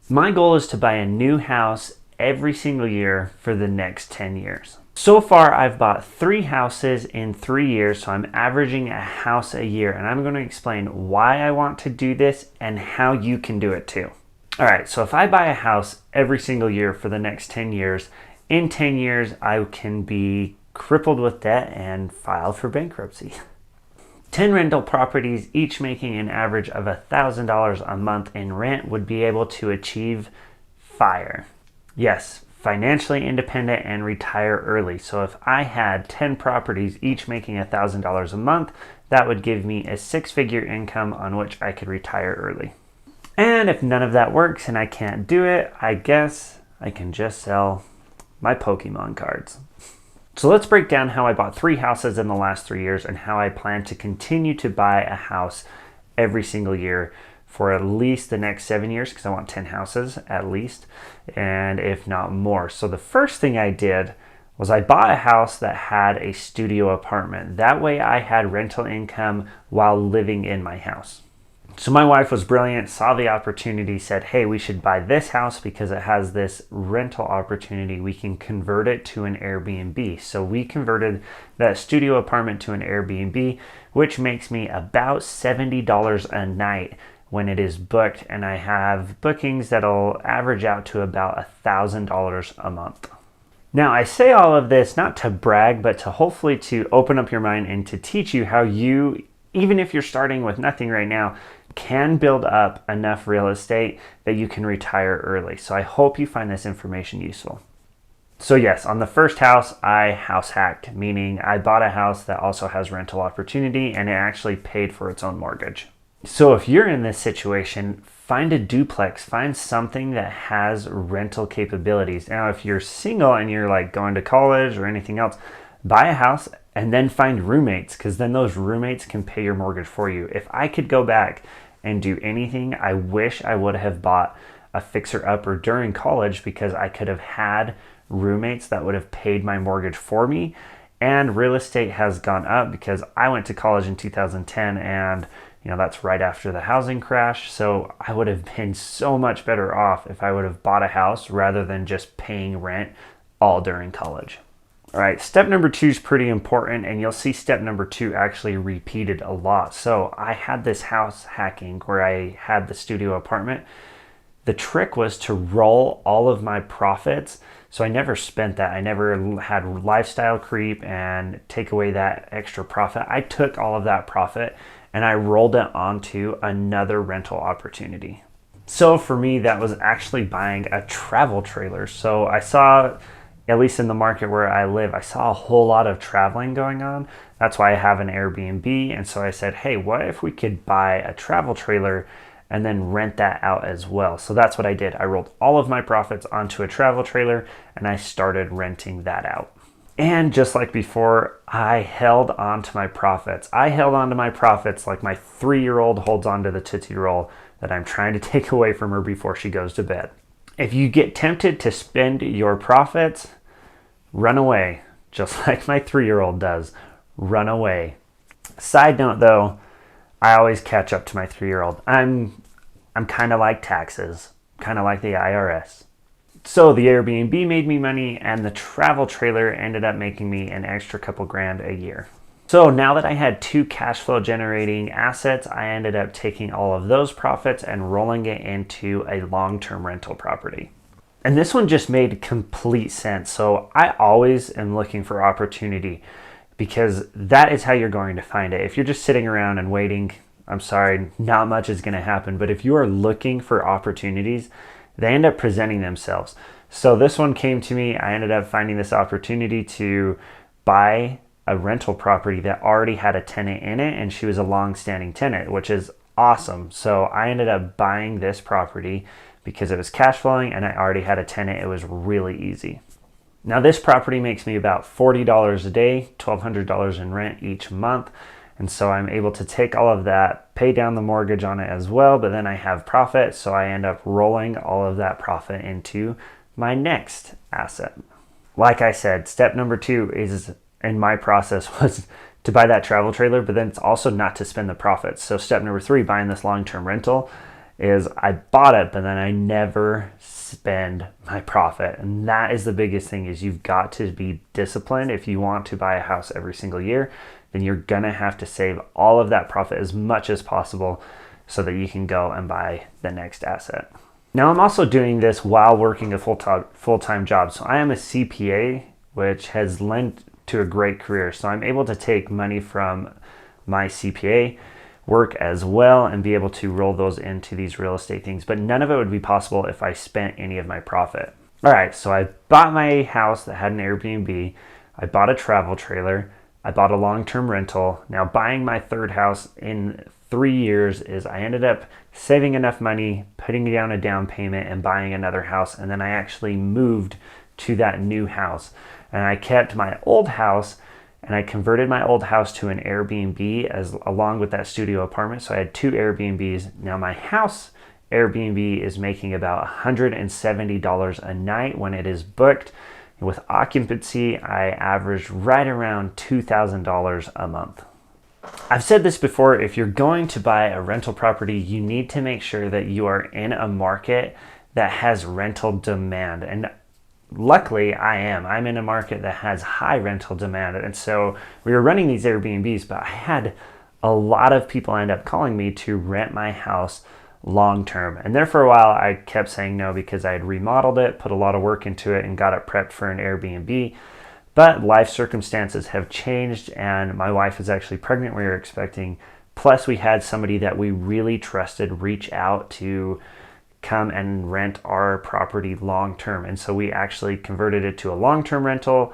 My goal is to buy a new house every single year for the next 10 years. So far, I've bought 3 houses in 3 years, so I'm averaging a house a year, and I'm going to explain why I want to do this and how you can do it too. All right, so if I buy a house every single year for the next 10 years, in 10 years, I can be crippled with debt and file for bankruptcy. 10 rental properties, each making an average of $1,000 a month in rent, would be able to achieve FIRE. Yes, financially independent and retire early. So if I had 10 properties, each making $1,000 a month, that would give me a 6-figure income on which I could retire early. And if none of that works and I can't do it, I guess I can just sell my Pokemon cards. So let's break down how I bought 3 houses in the last 3 years and how I plan to continue to buy a house every single year for at least the next 7 years, because I want 10 houses at least, and if not more. So the first thing I did was I bought a house that had a studio apartment. That way I had rental income while living in my house. So my wife was brilliant, saw the opportunity, said, hey, we should buy this house because it has this rental opportunity. We can convert it to an Airbnb. So we converted that studio apartment to an Airbnb, which makes me about $70 a night when it is booked. And I have bookings that'll average out to about $1,000 a month. Now, I say all of this not to brag, but to hopefully to open up your mind and to teach you how you, even if you're starting with nothing right now, can build up enough real estate that you can retire early. So I hope you find this information useful. So yes, on the first house, I house hacked, meaning I bought a house that also has rental opportunity and it actually paid for its own mortgage. So if you're in this situation, find a duplex, find something that has rental capabilities. Now, if you're single and you're like going to college or anything else, buy a house and then find roommates, because then those roommates can pay your mortgage for you. If I could go back and do anything, I wish I would have bought a fixer-upper during college, because I could have had roommates that would have paid my mortgage for me. And real estate has gone up because I went to college in 2010, and that's right after the housing crash. So I would have been so much better off if I would have bought a house rather than just paying rent all during college. All right, step number 2 is pretty important, and you'll see step number 2 actually repeated a lot. So I had this house hacking where I had the studio apartment. The trick was to roll all of my profits. So I never spent that. I never had lifestyle creep and take away that extra profit. I took all of that profit and I rolled it onto another rental opportunity. So for me, that was actually buying a travel trailer. So I saw, at least in the market where I live, I saw a whole lot of traveling going on. That's why I have an Airbnb. And so I said, hey, what if we could buy a travel trailer and then rent that out as well? So that's what I did. I rolled all of my profits onto a travel trailer and I started renting that out. And just like before, I held on to my profits. I held on to my profits like my 3-year-old holds on to the Tootsie Roll that I'm trying to take away from her before she goes to bed. If you get tempted to spend your profits, run away, just like my 3-year-old does. Run away. Side note though, I always catch up to my 3-year-old. I'm kind of like taxes, kind of like the IRS. So the Airbnb made me money and the travel trailer ended up making me an extra couple grand a year. So now that I had 2 cash flow generating assets, I ended up taking all of those profits and rolling it into a long-term rental property. And this one just made complete sense. So I always am looking for opportunity, because that is how you're going to find it. If you're just sitting around and waiting, I'm sorry, not much is going to happen. But if you are looking for opportunities, they end up presenting themselves. So this one came to me. I ended up finding this opportunity to buy a rental property that already had a tenant in it, and she was a long-standing tenant, which is awesome. So I ended up buying this property because it was cash flowing and I already had a tenant. It was really easy. Now this property makes me about $40 a day, $1,200 in rent each month. And so I'm able to take all of that, pay down the mortgage on it as well, but then I have profit. So I end up rolling all of that profit into my next asset. Like I said, step number 2 is, in my process, was to buy that travel trailer, but then it's also not to spend the profits. So step number 3, buying this long-term rental, is I bought it, but then I never spend my profit. And that is the biggest thing, is you've got to be disciplined. If you want to buy a house every single year, then you're gonna have to save all of that profit as much as possible so that you can go and buy the next asset. Now, I'm also doing this while working a full-time job. So I am a CPA, which has lent to a great career. So I'm able to take money from my CPA work as well and be able to roll those into these real estate things. But none of it would be possible if I spent any of my profit. All right, so I bought my house that had an Airbnb. I bought a travel trailer. I bought a long-term rental. Now, buying my third house in 3 years is I ended up saving enough money, putting down a down payment, and buying another house. And then I actually moved to that new house. And I kept my old house, and I converted my old house to an Airbnb along with that studio apartment. So I had 2 Airbnbs. Now my house Airbnb is making about $170 a night when it is booked. With occupancy, I averaged right around $2,000 a month. I've said this before, if you're going to buy a rental property, you need to make sure that you are in a market that has rental demand. And luckily I'm in a market that has high rental demand. And so we were running these Airbnbs, but I had a lot of people end up calling me to rent my house long term. And there for a while, I kept saying no because I had remodeled it, put a lot of work into it, and got it prepped for an Airbnb. But life circumstances have changed, and my wife is actually pregnant. We were expecting. Plus, we had somebody that we really trusted reach out to come and rent our property long term. And so we actually converted it to a long-term rental.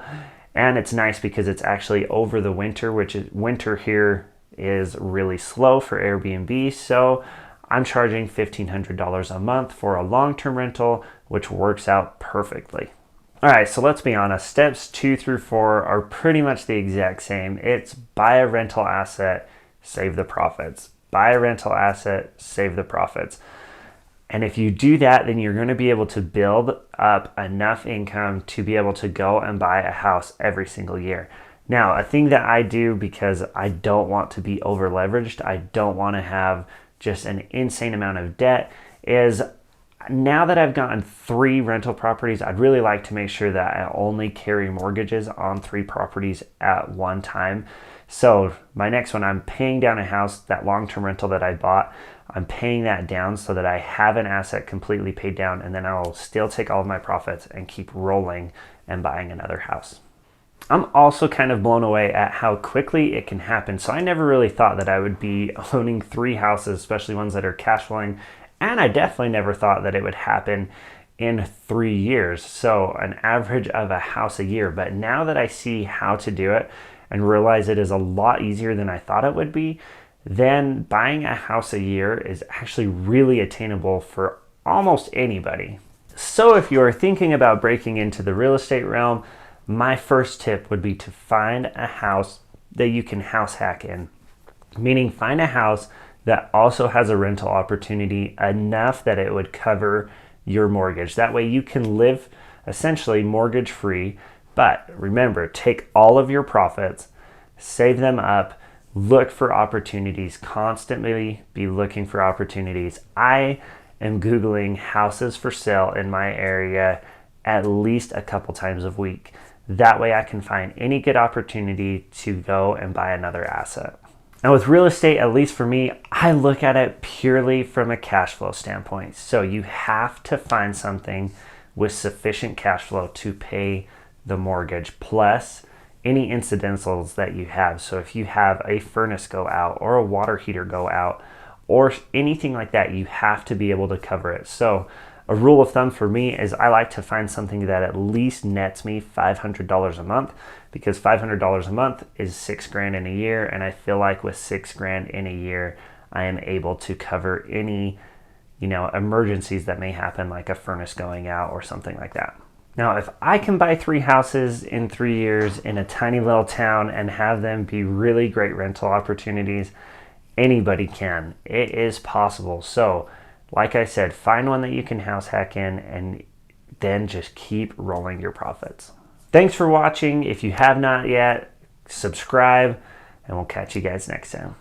And it's nice because it's actually over the winter, which is winter here is really slow for Airbnb. So I'm charging $1,500 a month for a long-term rental, which works out perfectly. All right, so let's be honest. Steps 2 through 4 are pretty much the exact same. It's buy a rental asset, save the profits. Buy a rental asset, save the profits. And if you do that, then you're going to be able to build up enough income to be able to go and buy a house every single year. Now, a thing that I do because I don't want to be over leveraged, I don't want to have just an insane amount of debt, is now that I've gotten 3 rental properties, I'd really like to make sure that I only carry mortgages on 3 properties at one time. So my next one, I'm paying down a house, that long-term rental that I bought, I'm paying that down so that I have an asset completely paid down, and then I'll still take all of my profits and keep rolling and buying another house. I'm also kind of blown away at how quickly it can happen. So I never really thought that I would be owning 3 houses, especially ones that are cash flowing. And I definitely never thought that it would happen in 3 years. So an average of a house a year. But now that I see how to do it and realize it is a lot easier than I thought it would be, then buying a house a year is actually really attainable for almost anybody. So if you are thinking about breaking into the real estate realm, my first tip would be to find a house that you can house hack in. Meaning find a house that also has a rental opportunity enough that it would cover your mortgage. That way you can live essentially mortgage free. But remember, take all of your profits, save them up, look for opportunities, constantly be looking for opportunities. I am Googling houses for sale in my area at least a couple times a week. That way I can find any good opportunity to go and buy another asset. Now with real estate, at least for me, I look at it purely from a cash flow standpoint. So you have to find something with sufficient cash flow to pay the mortgage plus any incidentals that you have. So if you have a furnace go out or a water heater go out or anything like that, you have to be able to cover it. So a rule of thumb for me is I like to find something that at least nets me $500 a month, because $500 a month is $6,000 in a year. And I feel like with $6,000 in a year, I am able to cover any, emergencies that may happen, like a furnace going out or something like that. Now, if I can buy 3 houses in 3 years in a tiny little town and have them be really great rental opportunities, anybody can. It is possible. So, like I said, find one that you can house hack in and then just keep rolling your profits. Thanks for watching. If you have not yet, subscribe, and we'll catch you guys next time.